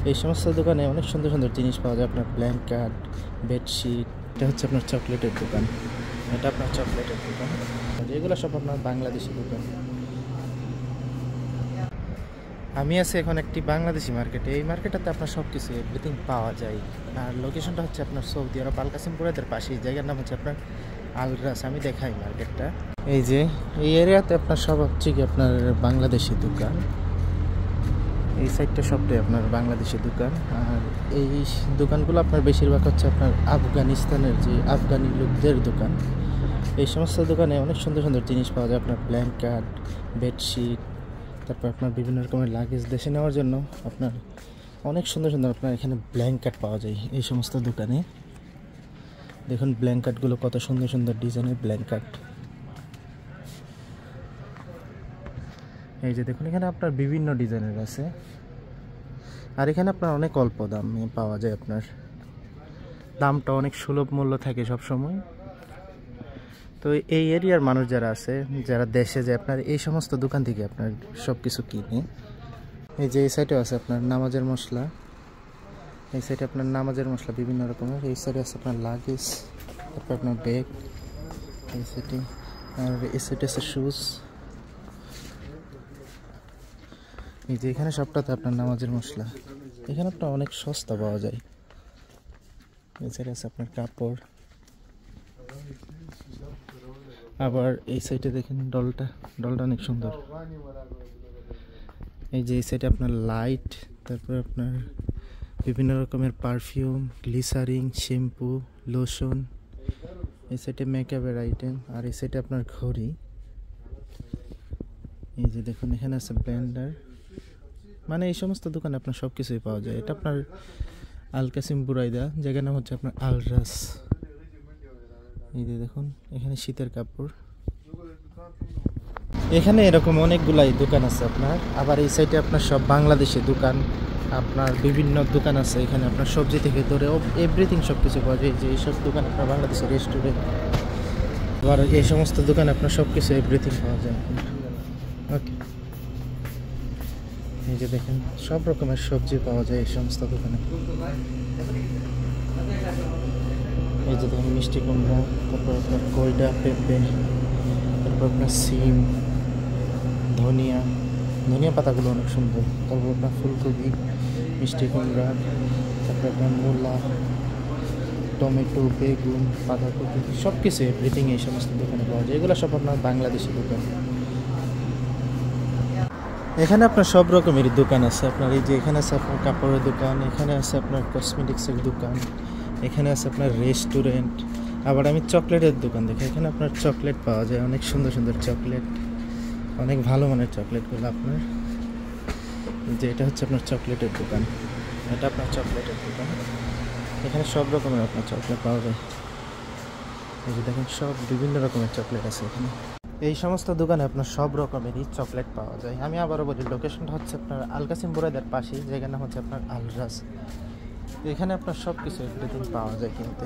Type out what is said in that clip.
এই সমস্ত দোকানে অনেক সুন্দর সুন্দর জিনিস পাওয়া যায়। আপনার ব্ল্যাঙ্কেট, বেডশিট। এটা হচ্ছে আপনার চকলেটের দোকান। এটা আপনার চকলেটের দোকান। এগুলো সব আপনার বাংলাদেশি দোকান। আমি আছি এখন একটি বাংলাদেশি মার্কেটে। এই মার্কেটটাতে আপনার সব কিছু এভরিথিং পাওয়া যায়। আর লোকেশনটা হচ্ছে আপনার সৌদি আরব আল কাসিমপুরের পাশেই। জায়গার নাম হচ্ছে আপনার আল রাস। আমি দেখাই মার্কেটটা। এই যে এই এরিয়াতে আপনার সব হচ্ছে কি আপনার বাংলাদেশি দোকান। এই সাইডটা সবটাই আপনার বাংলাদেশি দোকান। আর এই দোকানগুলো আপনার বেশিরভাগ হচ্ছে আপনার আফগানিস্তানের যে আফগানি লোকদের দোকান। এই সমস্ত দোকানে অনেক সুন্দর সুন্দর জিনিস পাওয়া যায়। আপনার ব্ল্যাঙ্কেট, বেডশিট, তারপর আপনার বিভিন্ন রকমের লাগেজ দেশে নেওয়ার জন্য আপনার অনেক সুন্দর সুন্দর আপনার এখানে ব্ল্যাঙ্কেট পাওয়া যায় এই সমস্ত দোকানে। দেখুন ব্ল্যাঙ্কেটগুলো কত সুন্দর সুন্দর ডিজাইনের ব্ল্যাঙ্কেট। এই যে দেখুন এখানে আপনার বিভিন্ন ডিজাইনের আছে। আর এখানে আপনার অনেক অল্প দামে পাওয়া যায়। আপনার দামটা অনেক সুলভ মূল্য থাকে সব সময়। তো এই এরিয়ার মানুষ যারা আছে, যারা দেশে যায়, আপনার এই সমস্ত দোকান থেকে আপনার সব কিছু কিনে। এই যে এই সাইডেও আছে আপনার নামাজের মশলা। এই সাইডে আপনার নামাজের মশলা বিভিন্ন রকমের। এই সাইডে আছে আপনার লাগেজ, তারপর আপনার ব্যাগ এই সাইডে। আর এই সাইডে আছে শুজ। এই যে এখানে সবটাতে আপনার নামাজের মশলা। এখানে আপনার অনেক সস্তা পাওয়া যায়। এই সাইডে আছে আপনার কাপড়। আবার এই সাইডে দেখেন ডলটা অনেক সুন্দর। এই যে এই সাইডে আপনার লাইট, তারপর আপনার বিভিন্ন রকমের পারফিউম, গ্লিসারিন, শ্যাম্পু, লোশন। এই সাইডে মেকআপের আইটেম। আর এই সাইডে আপনার ঘড়ি। এই যে দেখুন এখানে আছে ব্লেন্ডার। মানে এই সমস্ত দোকানে আপনার সব কিছুই পাওয়া যায়। এটা আপনার আল কাসিম বুরাইদা, জায়গার নাম হচ্ছে আপনার আল রাস। এই যে দেখুন এখানে শীতের কাপড়। এখানে এরকম অনেকগুলাই দোকান আছে আপনার। আবার এই সাইডে আপনার সব বাংলাদেশি দোকান। আপনার বিভিন্ন দোকান আছে এখানে। আপনার সবজি থেকে ধরে এভরিথিং সব কিছু পাওয়া যায়। যে এইসব দোকান আপনার বাংলাদেশের রেস্টুরেন্ট। আবার এই সমস্ত দোকানে আপনার সব কিছু এভরিথিং পাওয়া যায়। ওকে, এই যে দেখেন সব রকমের সবজি পাওয়া যায় এই সমস্ত দোকানে। এই যে দেখেন মিষ্টি কুমড়া, তারপর আপনার কয়ডা, পেঁপে, তারপর আপনার সিম, ধনিয়া পাতাগুলো অনেক সুন্দর। তারপর আপনার ফুলকপি, মিষ্টি কুমড়া, তারপর আপনার মূলা, টমেটো, বেগুন, বাঁধাকপি, সব কিছু এভরিথিং এই সমস্ত দোকানে পাওয়া যায়। এগুলো সব আপনার বাংলাদেশি দোকান। এখানে আপনার সব রকমের দোকান আছে আপনার। এই যে এখানে আছে আপনার কাপড়ের দোকান, এখানে আছে আপনার কসমেটিক্সের দোকান, এখানে আছে আপনার রেস্টুরেন্ট। আবার আমি চকলেটের দোকান দেখি। এখানে আপনার চকলেট পাওয়া যায়, অনেক সুন্দর সুন্দর চকলেট, অনেক ভালো মানের চকলেটগুলো আপনার। যে এটা হচ্ছে আপনার চকলেটের দোকান। এটা আপনার চকলেটের দোকান। এখানে সব রকমের আপনার চকলেট পাওয়া যায়। এই যে দেখেন সব বিভিন্ন রকমের চকলেট আছে এখানে। এই সমস্ত দোকানে আপনার সব রকমেরই চকলেট পাওয়া যায়। আমি আবারও বলি লোকেশনটা হচ্ছে আপনার আল কাসিম বুরাইদার পাশেই। জায়গার নাম হচ্ছে আপনার আল রাস। এখানে আপনার সব কিছু এভরিথিং পাওয়া যায় কিনতে।